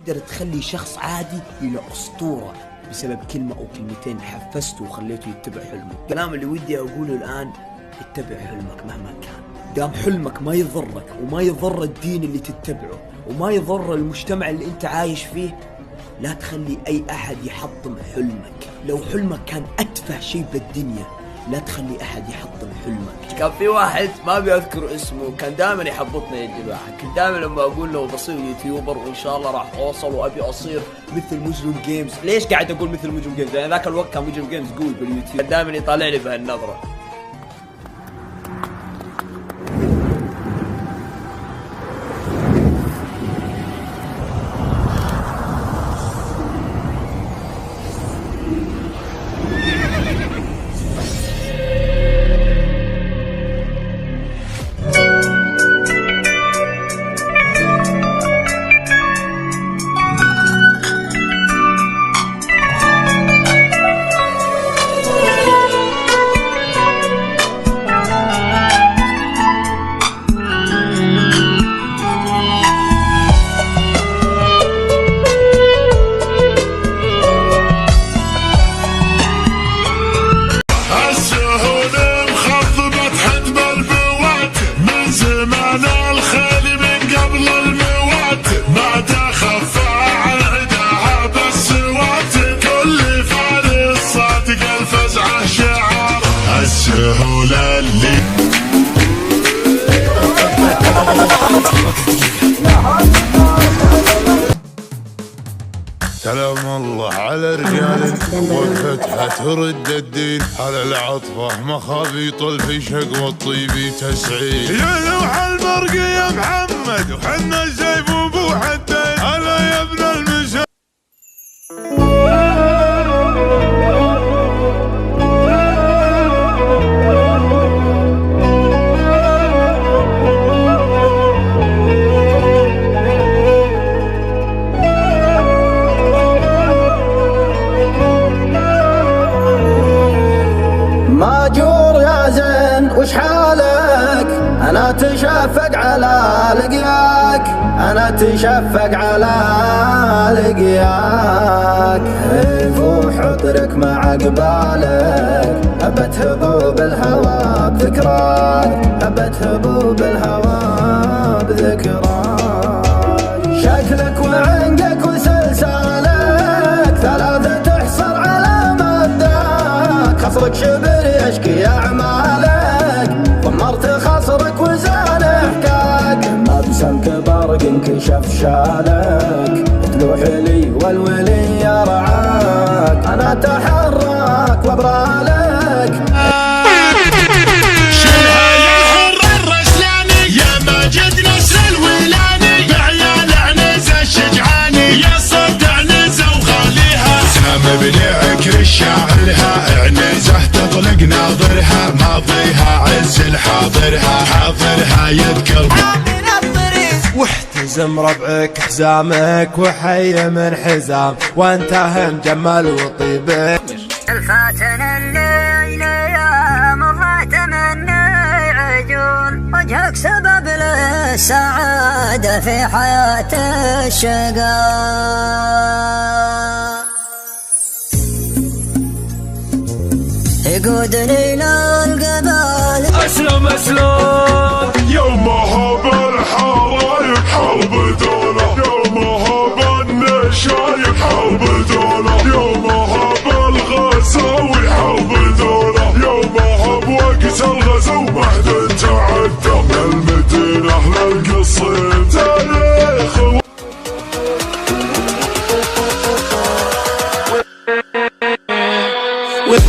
تقدر تخلي شخص عادي إلى أسطورة بسبب كلمة أو كلمتين حفزته وخليته يتبع حلمه. الكلام اللي ودي أقوله الآن، اتبع حلمك مهما كان. دام حلمك ما يضرك وما يضر الدين اللي تتبعه وما يضر المجتمع اللي انت عايش فيه، لا تخلي أي أحد يحطم حلمك. لو حلمك كان أتفه شيء بالدنيا، لا تخلي أحد يحطم حلمك. كان في واحد ما بيذكر اسمه كان دائما يحبطني يجي الواحد، كنت دائما لما اقول له بصير يوتيوبر وان شاء الله راح اوصل وابي اصير مثل مجرم جيمز. ليش قاعد اقول مثل مجرم جيمز؟ لان ذاك الوقت كان مجرم جيمز قوي باليوتيوب، كان دائما يطالع لي بهالنظره. السهولة اللي سلام الله على رجال والفتحة ترد الدين، على العطفة مخابيط الفشق والطيب تسعيد. يا لوح البرق يا محمد وحنا السيف وبو حدين، هلا يا ابن المسا. ماجور يا زين وش حالك؟ أنا تشفق على لقياك، أنا تشفق على لقياك. هيفو حضرك مع قبالك، أبت هبوب الهوى بذكراك، أبت هبوب الهوى بذكراك. شكلك وعنقك وسلسالك ثلاثة تحصر على مبداك، خصرك شبر يشكي أعمالك، ضمرت خصرك وزان احكاك. ما بسمك برق انكشف شالك، تلوح لي والولي يرعاك، أنا تحرك وابرالك. شلها يا الحر الرسلاني يا ماجد نسر الولاني، بعيال عنزة الشجعاني يا صد عنزة وخاليها. سام بن عكر الشاعرها عنزة تطلق ناظرها، ماضيها عز الحاضرها، حاضرها يذكر واحتزم ربعك حزامك وحي من حزام، وانتهى مجمل وطيبك. الفاتن الليل يا مرات مني عجول، وجهك سبب للسعادة في حياة الشقاء. يقودني للقبال أسلم أسلم يوم هاب الحرايب حرب دولة، يوم هاب النشايب حرب دولة، يوم هاب الغزاوي حرب دولة، يوم هاب وقت الغزو مهد تعدى المدينة للقصيم تاريخ. with